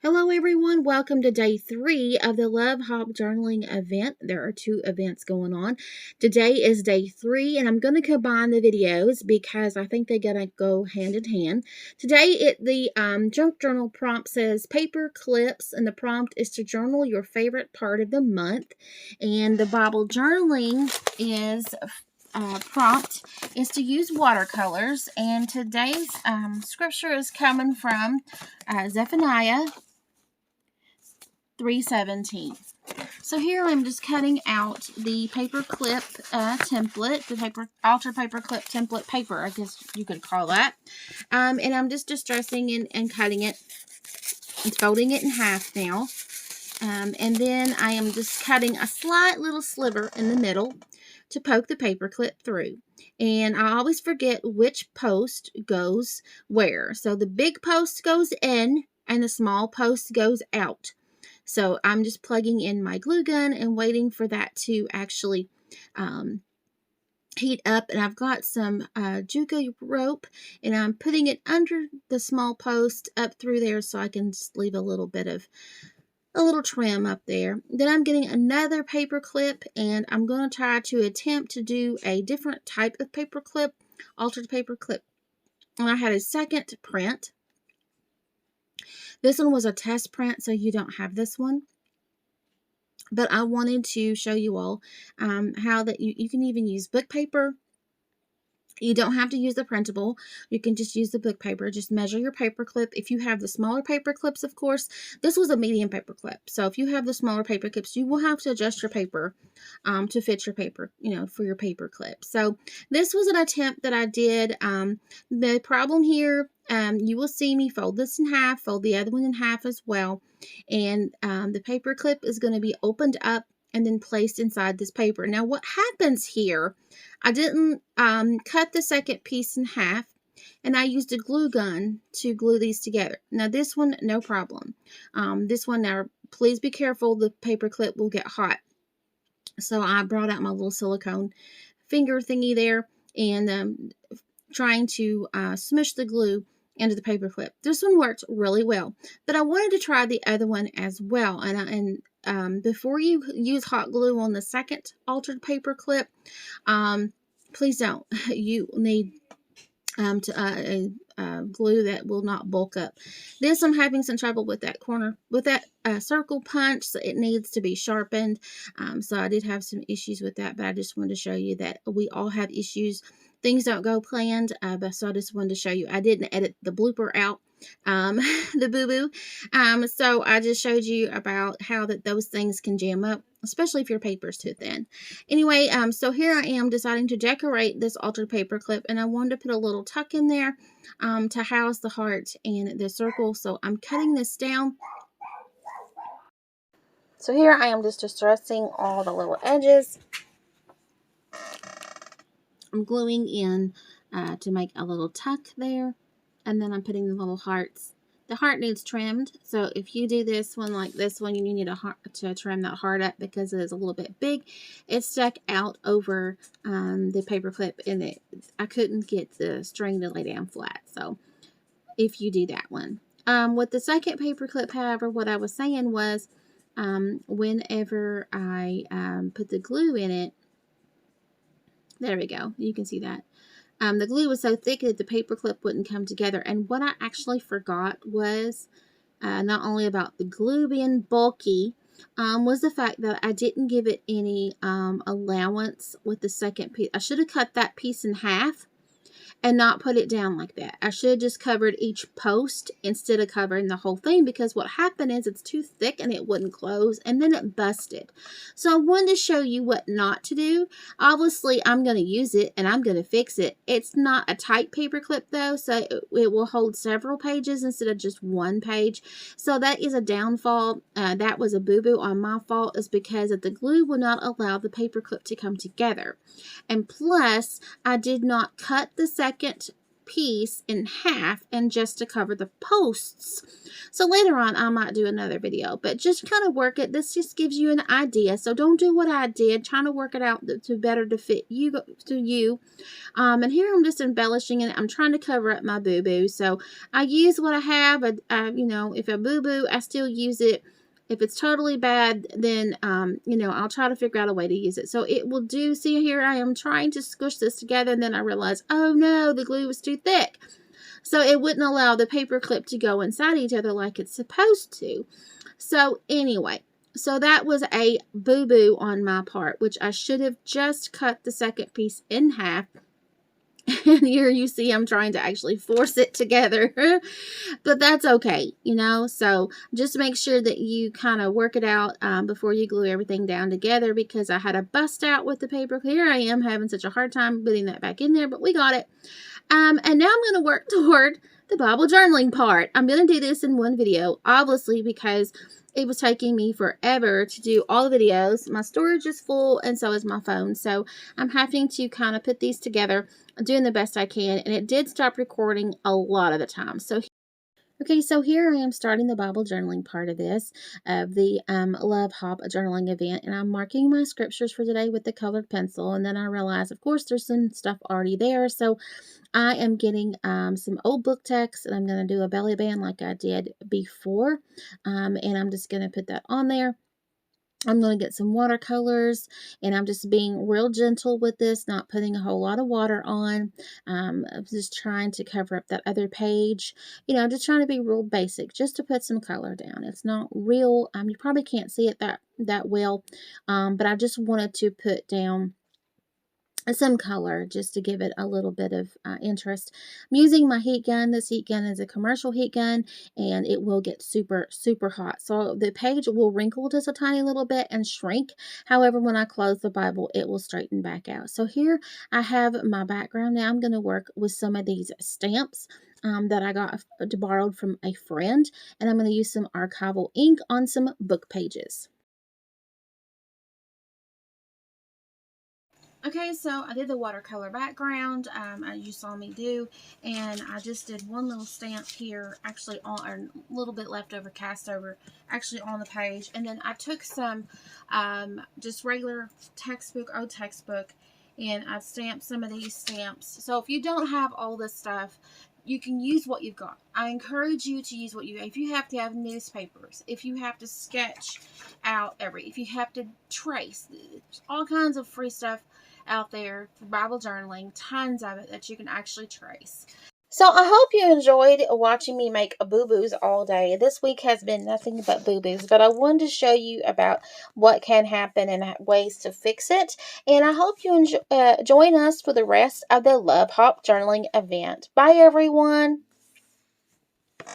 Hello everyone, welcome to day 3 of the Love Hop Journaling event. There are 2 events going on. Today is day 3 and I'm going to combine the videos because I think they're going to go hand in hand. Today the junk journal prompt says paper clips, and the prompt is to journal your favorite part of the month. And the Bible journaling is prompt is to use watercolors, and today's scripture is coming from Zephaniah 3:17. So here I'm just cutting out the paper clip template, the altar paper clip template paper, I guess you could call that. And I'm just distressing and cutting it and folding it in half now. And then I am just cutting a slight little sliver in the middle to poke the paper clip through. And I always forget which post goes where. So the big post goes in and the small post goes out. So I'm just plugging in my glue gun and waiting for that to actually heat up. And I've got some Juca rope, and I'm putting it under the small post up through there so I can just leave a little bit of a little trim up there. Then I'm getting another paper clip, and I'm going to try to attempt to do a different type of paper clip, altered paper clip. And I had a second print. This one was a test print, so you don't have this one. But I wanted to show you all how that you can even use book paper. You don't have to use the printable. You can just use the book paper. Just measure your paper clip. If you have the smaller paper clips, of course, this was a medium paper clip. So if you have the smaller paper clips, you will have to adjust your paper to fit your paper, for your paper clip. So this was an attempt that I did. The problem here, you will see me fold this in half, fold the other one in half as well. And the paper clip is going to be opened up and then placed inside this paper. Now what happens here, I didn't cut the second piece in half, and I used a glue gun to glue these together. Now this one, no problem. This one, now please be careful, the paper clip will get hot. So I brought out my little silicone finger thingy there and trying to smush the glue into the paper clip. This one worked really well, but I wanted to try the other one as well. And before you use hot glue on the second altered paper clip, please don't. You need glue that will not bulk up. This, I'm having some trouble with that corner, with that circle punch, so it needs to be sharpened. So I did have some issues with that, but I just wanted to show you that we all have issues. Things don't go planned, but so I just wanted to show you. I didn't edit the blooper out, the boo-boo. So I just showed you about how those things can jam up, especially if your paper is too thin. Anyway, so here I am deciding to decorate this altered paper clip, and I wanted to put a little tuck in there to house the heart and the circle. So I'm cutting this down. So here I am just distressing all the little edges. I'm gluing in to make a little tuck there, and then I'm putting the little hearts. The heart needs trimmed, so if you do this one like this one, you need to trim that heart up because it is a little bit big. It stuck out over the paper clip, and I couldn't get the string to lay down flat. So if you do that one. With the second paper clip, however, what I was saying was whenever I put the glue in it, there we go. You can see that. The glue was so thick that the paper clip wouldn't come together. And what I actually forgot was not only about the glue being bulky, was the fact that I didn't give it any allowance with the second piece. I should have cut that piece in half and not put it down like that. I should have just covered each post instead of covering the whole thing, because what happened is it's too thick and it wouldn't close, and then it busted. So I wanted to show you what not to do. Obviously, I'm going to use it and I'm going to fix it. It's not a tight paper clip though, so it will hold several pages instead of just one page. So that is a downfall. That was a boo-boo on my fault, is because the glue will not allow the paper clip to come together. And plus, I did not cut the second piece in half and just to cover the posts. So later on I might do another video, but just kind of work it. This just gives you an idea. So don't do what I did, trying to work it out to better to fit you to you. And here I'm just embellishing it. I'm trying to cover up my boo-boo. So I use what I have. You know, if a boo-boo, I still use it. If it's totally bad, then, you know, I'll try to figure out a way to use it. So it will do. See, here I am trying to squish this together, and then I realized, oh no, the glue was too thick. So it wouldn't allow the paper clip to go inside each other like it's supposed to. So anyway, so that was a boo-boo on my part, which I should have just cut the second piece in half. And here you see I'm trying to actually force it together. But that's okay, you know. So just make sure that you kind of work it out before you glue everything down together, because I had a bust out with the paper. Here I am having such a hard time putting that back in there, but we got it. And now I'm going to work toward the Bible journaling part. I'm going to do this in one video, obviously, because it was taking me forever to do all the videos. My storage is full, and so is my phone. So I'm having to kind of put these together, doing the best I can. And it did stop recording a lot of the time. So okay, so here I am starting the Bible journaling part of this, of the Love Hop journaling event, and I'm marking my scriptures for today with the colored pencil, and then I realize, of course, there's some stuff already there, so I am getting some old book text, and I'm going to do a belly band like I did before, and I'm just going to put that on there. I'm going to get some watercolors, and I'm just being real gentle with this, not putting a whole lot of water on. I'm just trying to cover up that other page. You know, just trying to be real basic, just to put some color down. It's not real. You probably can't see it that well, but I just wanted to put down some color just to give it a little bit of interest. I'm using my heat gun. This heat gun is a commercial heat gun, and it will get super hot, so the page will wrinkle just a tiny little bit and shrink. However, when I close the Bible, it will straighten back out. So here I have my background. Now I'm going to work with some of these stamps that I got borrowed from a friend, and I'm going to use some archival ink on some book pages. Okay, so I did the watercolor background, as you saw me do, and I just did one little stamp here, actually on, or a little bit left over, cast over, actually on the page, and then I took some just regular textbook, old textbook, and I stamped some of these stamps. So if you don't have all this stuff, you can use what you've got. I encourage you to use what you, if you have to have newspapers, if you have to sketch out if you have to trace, all kinds of free stuff out there for Bible journaling, tons of it that you can actually trace. So I hope you enjoyed watching me make boo-boos all day. This week has been nothing but boo-boos, but I wanted to show you about what can happen and ways to fix it. And I hope you join us for the rest of the Love Hop journaling event. Bye, everyone.